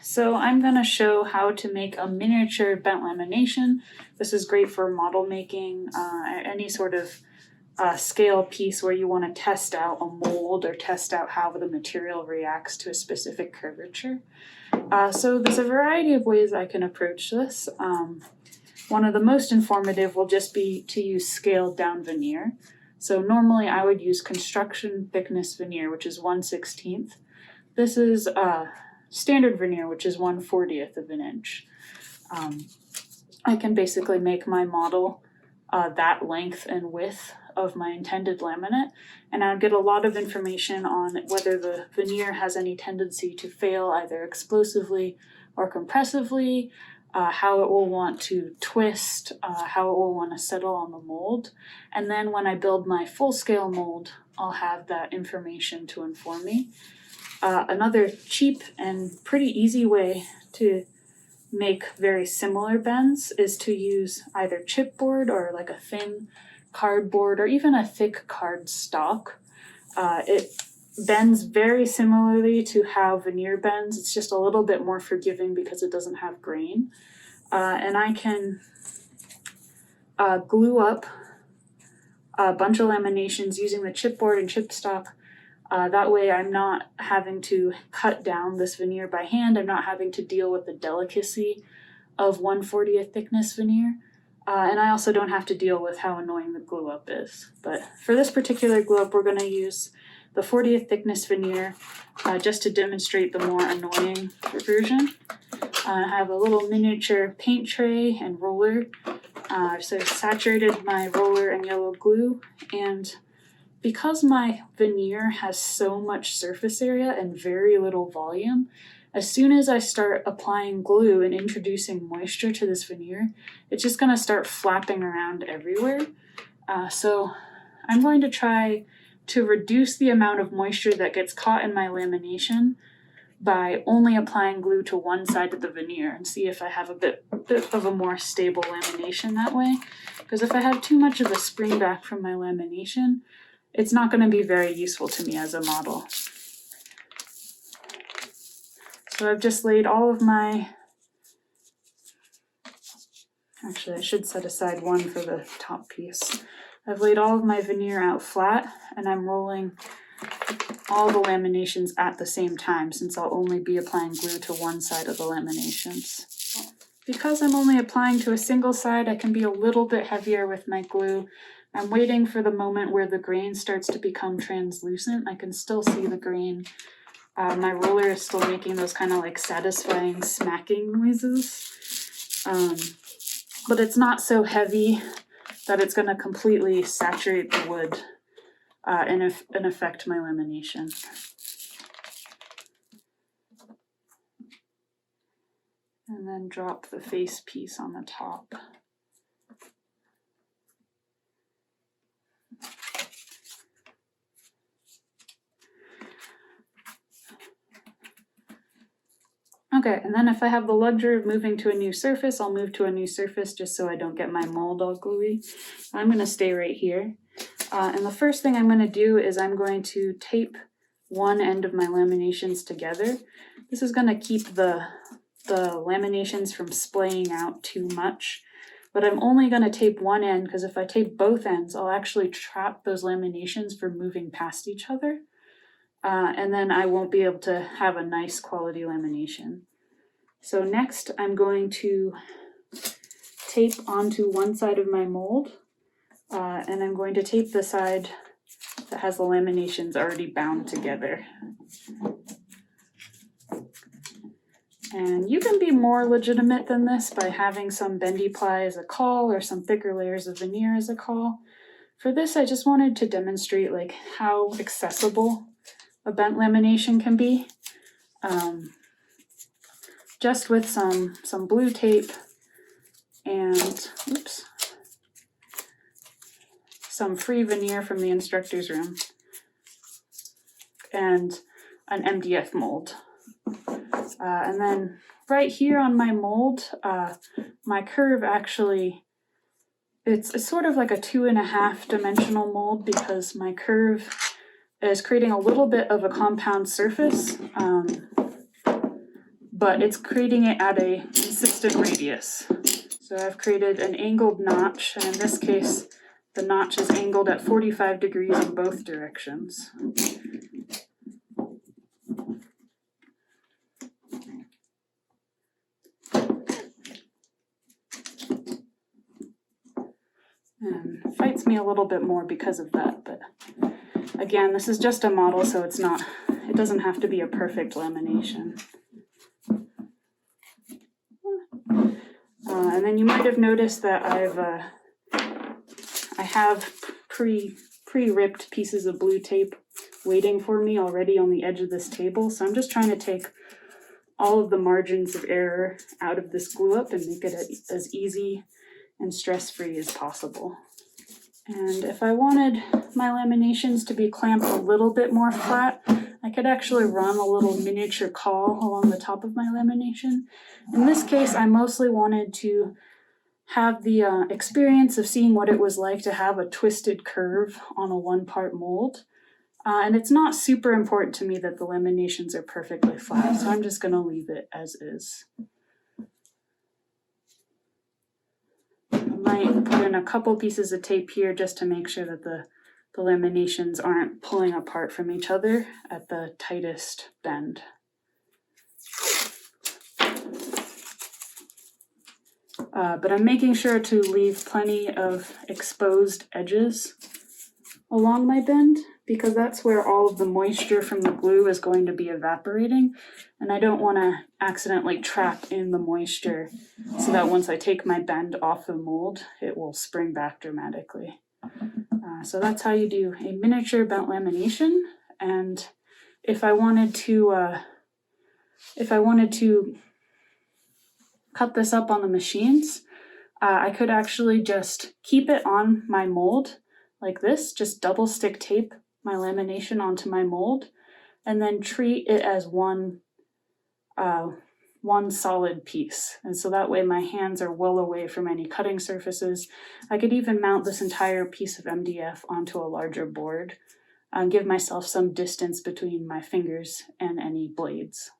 So I'm going to show how to make a miniature bent lamination. This is great for model making, any sort of scale piece where you want to test out a mold or test out how the material reacts to a specific curvature. So there's a variety of ways I can approach this. One of the most informative will just be to use scaled down veneer. So normally I would use construction thickness veneer, which is 1/16. This is standard veneer, which is 1/40 of an inch. I can basically make my model that length and width of my intended laminate, and I'll get a lot of information on whether the veneer has any tendency to fail either explosively or compressively, how it will want to twist, how it will want to settle on the mold. And then when I build my full-scale mold, I'll have that information to inform me. Another cheap and pretty easy way to make very similar bends is to use either chipboard or like a thin cardboard or even a thick card stock. It bends very similarly to how veneer bends. It's just a little bit more forgiving because it doesn't have grain. And I can glue up a bunch of laminations using the chipboard and chipstock. That way I'm not having to cut down this veneer by hand. I'm not having to deal with the delicacy of 1/40 thickness veneer. And I also don't have to deal with how annoying the glue up is. But for this particular glue up, we're going to use the 40th thickness veneer just to demonstrate the more annoying version. I have a little miniature paint tray and roller. So I've saturated my roller in yellow glue, and because my veneer has so much surface area and very little volume, as soon as I start applying glue and introducing moisture to this veneer, it's just going to start flapping around everywhere. So I'm going to try to reduce the amount of moisture that gets caught in my lamination by only applying glue to one side of the veneer and see if I have a bit of a more stable lamination that way. Because if I have too much of a spring back from my lamination, it's not going to be very useful to me as a model. So I've just laid all of my, actually I should set aside one for the top piece. I've laid all of my veneer out flat, and I'm rolling all the laminations at the same time since I'll only be applying glue to one side of the laminations. Because I'm only applying to a single side, I can be a little bit heavier with my glue. I'm waiting for the moment where the grain starts to become translucent. I can still see the grain. My roller is still making those kind of like satisfying smacking noises. But it's not so heavy that it's going to completely saturate the wood and affect my lamination. And then drop the face piece on the top. Okay, and then if I have the luxury of moving to a new surface, I'll move to a new surface just so I don't get my mold all gluey. I'm going to stay right here. And the first thing I'm going to do is I'm going to tape one end of my laminations together. This is going to keep the laminations from splaying out too much. But I'm only going to tape one end because if I tape both ends, I'll actually trap those laminations from moving past each other. And then I won't be able to have a nice quality lamination. So next I'm going to tape onto one side of my mold, and I'm going to tape the side that has the laminations already bound together. And you can be more legitimate than this by having some bendy ply as a caul or some thicker layers of veneer as a caul. For this, I just wanted to demonstrate like how accessible a bent lamination can be. Just with some blue tape and some free veneer from the instructor's room and an MDF mold. And then right here on my mold, my curve actually, it's sort of like a 2.5 dimensional mold because my curve is creating a little bit of a compound surface but it's creating it at a consistent radius. So I've created an angled notch, and in this case, the notch is angled at 45 degrees in both directions. And it fights me a little bit more because of that, but again, this is just a model, so it doesn't have to be a perfect lamination. And then you might have noticed that I have pre-ripped pieces of blue tape waiting for me already on the edge of this table. So I'm just trying to take all of the margins of error out of this glue up and make it as easy and stress-free as possible. And if I wanted my laminations to be clamped a little bit more flat, I could actually run a little miniature caul along the top of my lamination. In this case, I mostly wanted to have the experience of seeing what it was like to have a twisted curve on a one-part mold. And it's not super important to me that the laminations are perfectly flat, so I'm just going to leave it as is. I might put in a couple pieces of tape here just to make sure that the laminations aren't pulling apart from each other at the tightest bend. But I'm making sure to leave plenty of exposed edges along my bend, because that's where all of the moisture from the glue is going to be evaporating, and I don't want to accidentally trap in the moisture so that once I take my bend off the mold, it will spring back dramatically. So that's how you do a miniature bent lamination. And if I wanted to cut this up on the machines, I could actually just keep it on my mold like this, just double stick tape my lamination onto my mold, and then treat it as one solid piece. And so that way my hands are well away from any cutting surfaces. I could even mount this entire piece of MDF onto a larger board and give myself some distance between my fingers and any blades.